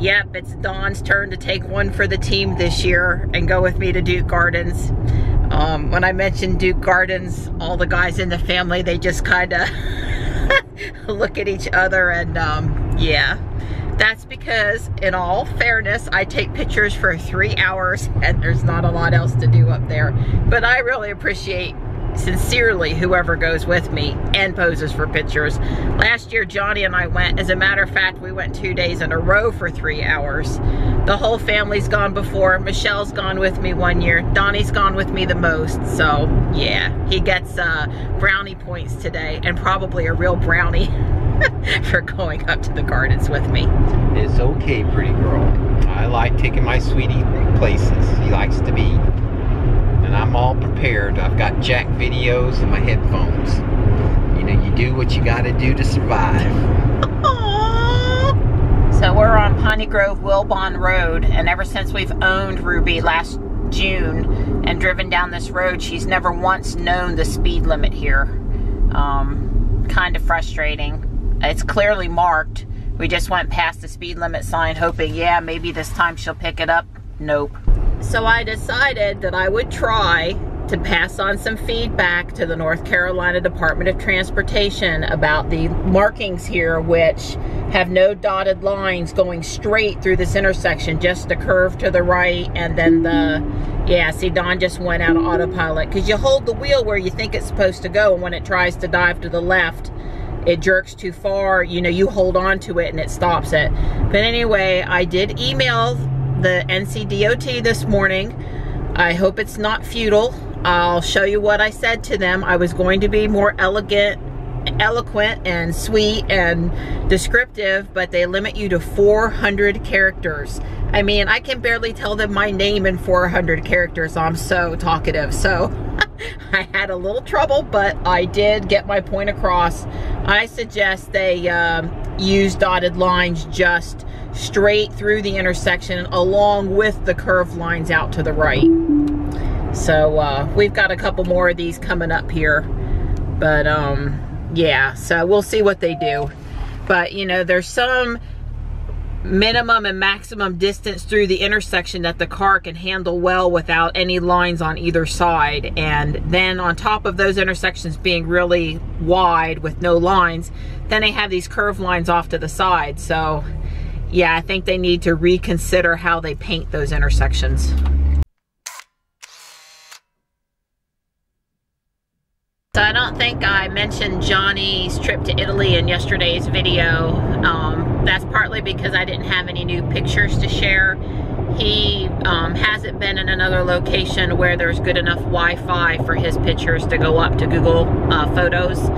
Yep, it's Dawn's turn to take one for the team this year and go with me to Duke Gardens. When I mentioned Duke Gardens, all the guys in the family, they just kind of look at each other, and yeah. That's because, in all fairness, I take pictures for 3 hours and there's not a lot else to do up there. But I really appreciate, sincerely, whoever goes with me and poses for pictures. Last year, Johnny and I went. As a matter of fact, we went 2 days in a row for 3 hours. The whole family's gone before. Michelle's gone with me 1 year. Donnie's gone with me the most. So, yeah, he gets brownie points today, and probably a real brownie for going up to the gardens with me. It's okay, pretty girl. I like taking my sweetie places. He likes to be. And I'm all prepared. I've got Jack videos and my headphones. You know, you do what you gotta do to survive. Aww. So we're on Piney Grove Wilbon Road, and ever since we've owned Ruby last June and driven down this road, she's never once known the speed limit here. Kind of frustrating. It's clearly marked. We just went past the speed limit sign hoping, yeah, maybe this time she'll pick it up. Nope. So I decided that I would try to pass on some feedback to the North Carolina Department of Transportation about the markings here, which have no dotted lines going straight through this intersection, just a curve to the right, and then the, yeah, see, Dawn just went out of autopilot, because you hold the wheel where you think it's supposed to go, and when it tries to dive to the left, it jerks too far. You know, you hold on to it and it stops it. But anyway, I did email the NCDOT this morning. I hope it's not futile. I'll show you what I said to them. I was going to be more eloquent and sweet and descriptive, but they limit you to 400 characters. I mean, I can barely tell them my name in 400 characters. I'm so talkative. So I had a little trouble, but I did get my point across. I suggest they use dotted lines just straight through the intersection along with the curved lines out to the right. So we've got a couple more of these coming up here, but yeah, so we'll see what they do. But you know, there's some minimum and maximum distance through the intersection that the car can handle well without any lines on either side. And then on top of those intersections being really wide with no lines, then they have these curved lines off to the side. So yeah, I think they need to reconsider how they paint those intersections. So I don't think I mentioned Johnny's trip to Italy in yesterday's video. That's partly because I didn't have any new pictures to share. He hasn't been in another location where there's good enough Wi-Fi for his pictures to go up to Google Photos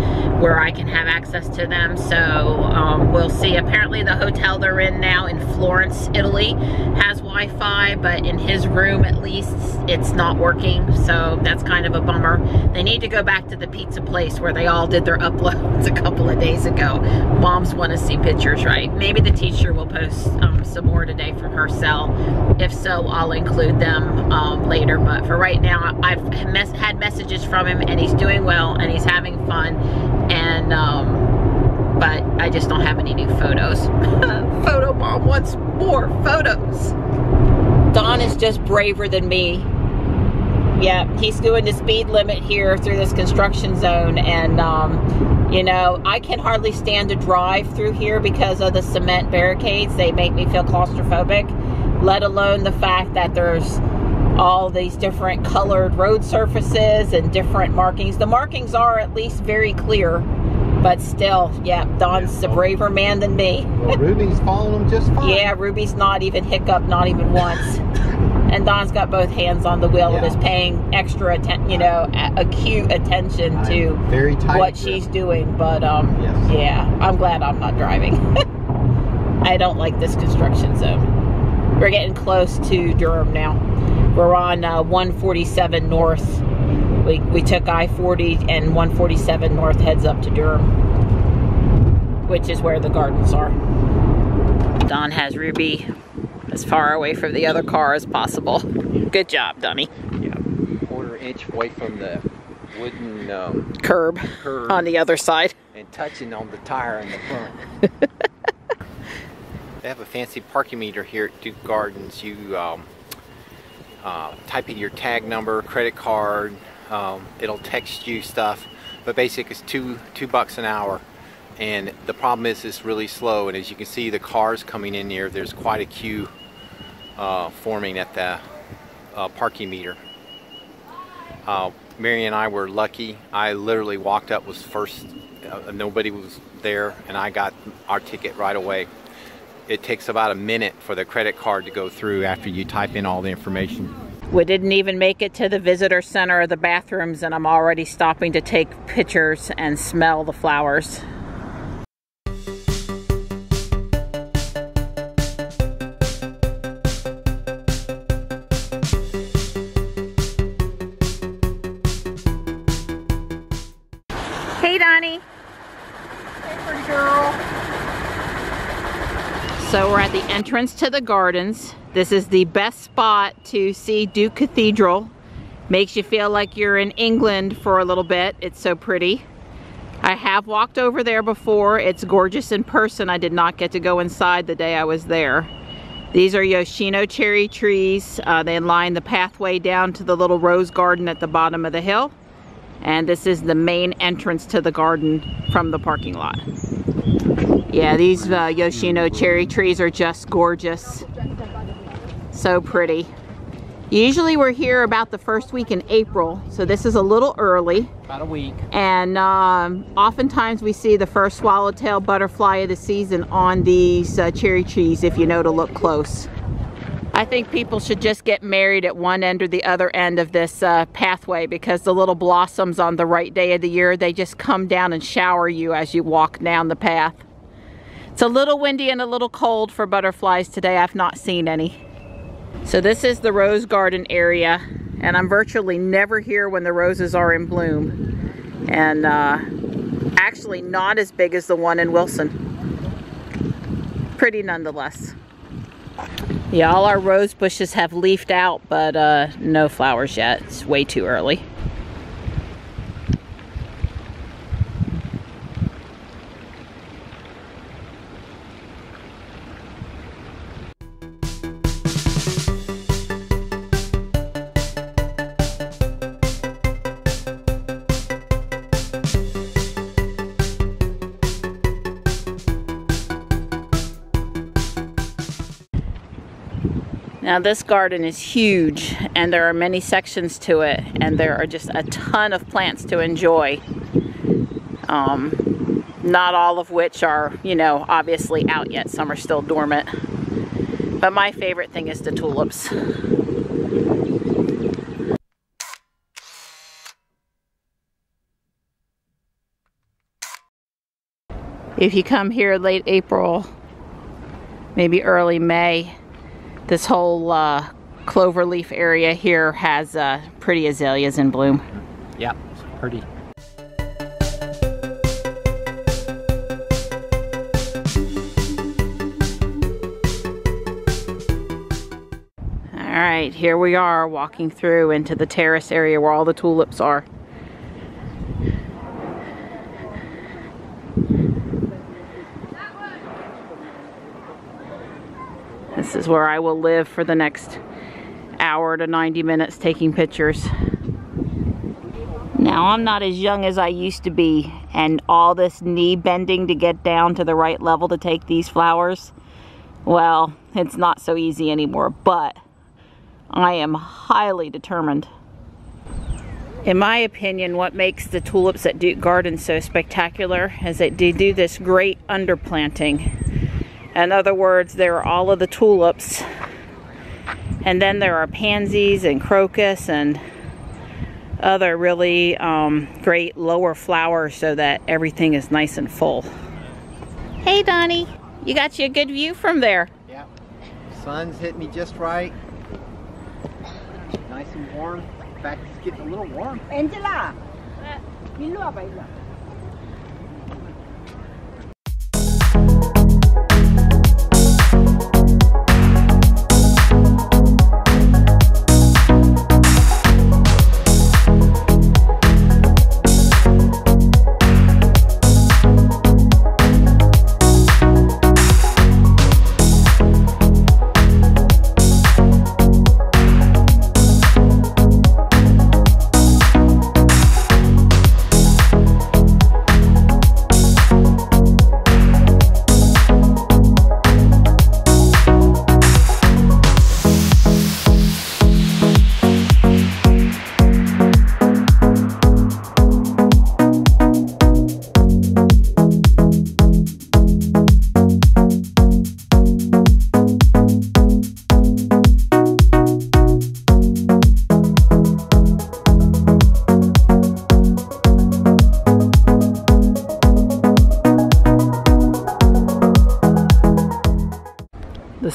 where I can have access to them. So we'll see. Apparently the hotel they're in now in Florence, Italy has Wi-Fi, but in his room at least it's not working. So that's kind of a bummer. They need to go back to the pizza place where they all did their uploads a couple of days ago. Moms want to see pictures, right? Maybe the teacher will post some more today from her cell. If so, I'll include them later, but for right now, I've had messages from him and he's doing well and he's having fun, and but I just don't have any new photos. Photo mom wants more photos. Don is just braver than me. Yeah, he's doing the speed limit here through this construction zone, and you know, I can hardly stand to drive through here because of the cement barricades. They make me feel claustrophobic, let alone the fact that there's all these different colored road surfaces and different markings. The markings are at least very clear, but still, yeah, Don's a braver man than me. Well, Ruby's following him just fine. Yeah, Ruby's not even hiccuped, not even once. And Don's got both hands on the wheel and is paying extra attention, you know, acute attention to what she's doing. But yeah, I'm glad I'm not driving. I don't like this construction zone. We're getting close to Durham now. We're on 147 North. We took I-40 and 147 North heads up to Durham, which is where the gardens are. Don has Ruby as far away from the other car as possible. Good job, Donnie. Yeah, 1/4 inch away from the wooden curb on the other side. And touching on the tire in the front. They have a fancy parking meter here at Duke Gardens. You type in your tag number, credit card, it'll text you stuff, but basically it's $2 an hour. And the problem is it's really slow, and as you can see the cars coming in here, there's quite a queue forming at the parking meter. Mary and I were lucky. I literally walked up, was first, nobody was there, and I got our ticket right away. It takes about a minute for the credit card to go through after you type in all the information. We didn't even make it to the visitor center or the bathrooms, and I'm already stopping to take pictures and smell the flowers. Hey, Donnie. Hey, pretty girl. So we're at the entrance to the gardens. This is the best spot to see Duke Cathedral. Makes you feel like you're in England for a little bit. It's so pretty. I have walked over there before. It's gorgeous in person. I did not get to go inside the day I was there. These are Yoshino cherry trees. They line the pathway down to the little rose garden at the bottom of the hill. And this is the main entrance to the garden from the parking lot. Yeah, these Yoshino cherry trees are just gorgeous. So pretty. Usually we're here about the first week in April, so this is a little early. About a week. And oftentimes we see the first swallowtail butterfly of the season on these cherry trees if you know to look close. I think people should just get married at one end or the other end of this pathway, because the little blossoms on the right day of the year, they just come down and shower you as you walk down the path. It's a little windy and a little cold for butterflies today. I've not seen any. So this is the rose garden area, and I'm virtually never here when the roses are in bloom. And actually not as big as the one in Wilson. Pretty nonetheless. Yeah, all our rose bushes have leafed out, but no flowers yet. It's way too early. Now this garden is huge, and there are many sections to it, and there are just a ton of plants to enjoy. Not all of which are, you know, obviously out yet. Some are still dormant. But my favorite thing is the tulips. If you come here late April, maybe early May, this whole cloverleaf area here has pretty azaleas in bloom. Yep, it's pretty. Alright, here we are walking through into the terrace area where all the tulips are. This is where I will live for the next hour to 90 minutes taking pictures. Now, I'm not as young as I used to be, and all this knee bending to get down to the right level to take these flowers, well, it's not so easy anymore, but I am highly determined. In my opinion, what makes the tulips at Duke Gardens so spectacular is that they do this great underplanting. In other words, there are all of the tulips, and then there are pansies and crocus and other really great lower flowers, so that everything is nice and full. Hey Donnie, you got you a good view from there. Yeah, sun's hitting me just right. Nice and warm. In fact, it's getting a little warm. Angela,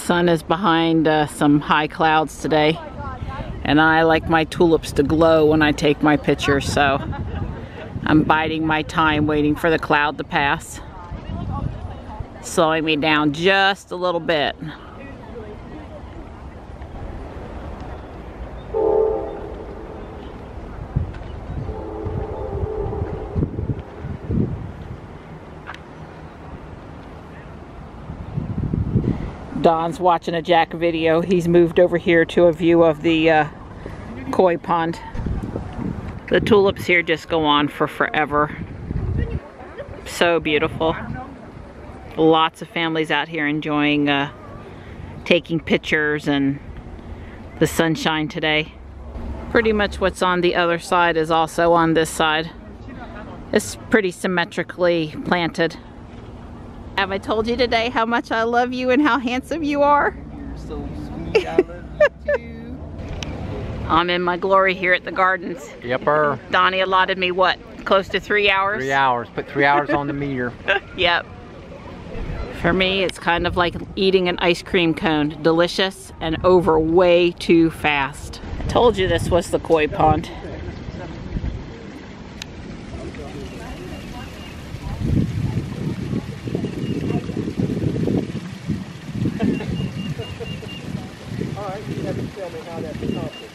sun is behind some high clouds today, and I like my tulips to glow when I take my pictures, so I'm biding my time waiting for the cloud to pass, slowing me down just a little bit. Don's watching a Jack video. He's moved over here to a view of the koi pond. The tulips here just go on for forever. So beautiful. Lots of families out here enjoying taking pictures and the sunshine today. Pretty much what's on the other side is also on this side. It's pretty symmetrically planted. Have I told you today how much I love you and how handsome you are? You're so sweet. I love you too. I'm in my glory here at the gardens. Yepper. Donnie allotted me what? Close to 3 hours? 3 hours. Put 3 hours on the meter. Yep. For me, it's kind of like eating an ice cream cone. Delicious and over way too fast. I told you this was the koi pond. Tell me how that's accomplished.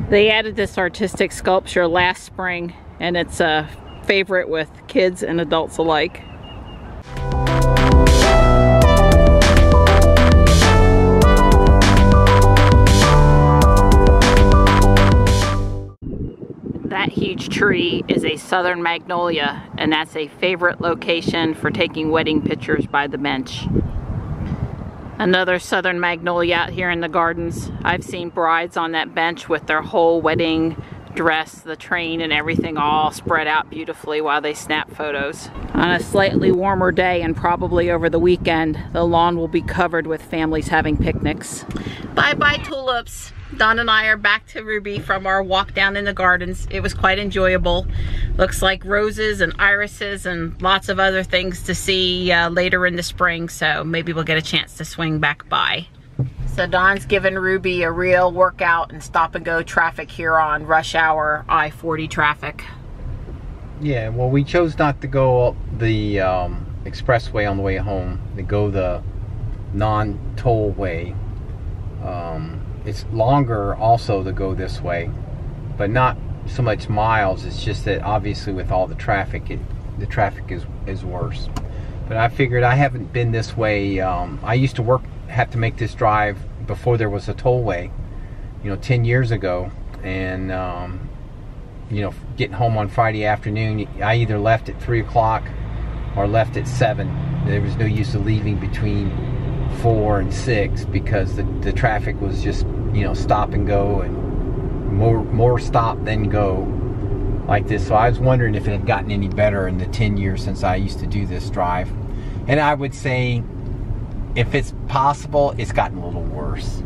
They added this artistic sculpture last spring, and it's a favorite with kids and adults alike. That huge tree is a southern magnolia, and that's a favorite location for taking wedding pictures by the bench. Another southern magnolia out here in the gardens. I've seen brides on that bench with their whole wedding dress, the train and everything all spread out beautifully while they snap photos. On a slightly warmer day and probably over the weekend, the lawn will be covered with families having picnics. Bye-bye tulips. Don and I are back to Ruby from our walk down in the gardens. It was quite enjoyable. Looks like roses and irises and lots of other things to see later in the spring, so maybe we'll get a chance to swing back by. So Don's given Ruby a real workout and stop and go traffic here on rush hour I-40 traffic. Yeah, well, we chose not to go the expressway on the way home. To go the non-toll way. It's longer also to go this way, but not so much miles. It's just that obviously with all the traffic, the traffic is worse. But I figured I haven't been this way. I used to have to make this drive before there was a tollway, 10 years ago, and getting home on Friday afternoon, I either left at 3 o'clock or left at 7. There was no use of leaving between 4 and 6 because the traffic was just stop and go, and more stop than go like this. So I was wondering if it had gotten any better in the 10 years since I used to do this drive. And I would say if it's possible, it's gotten a little worse.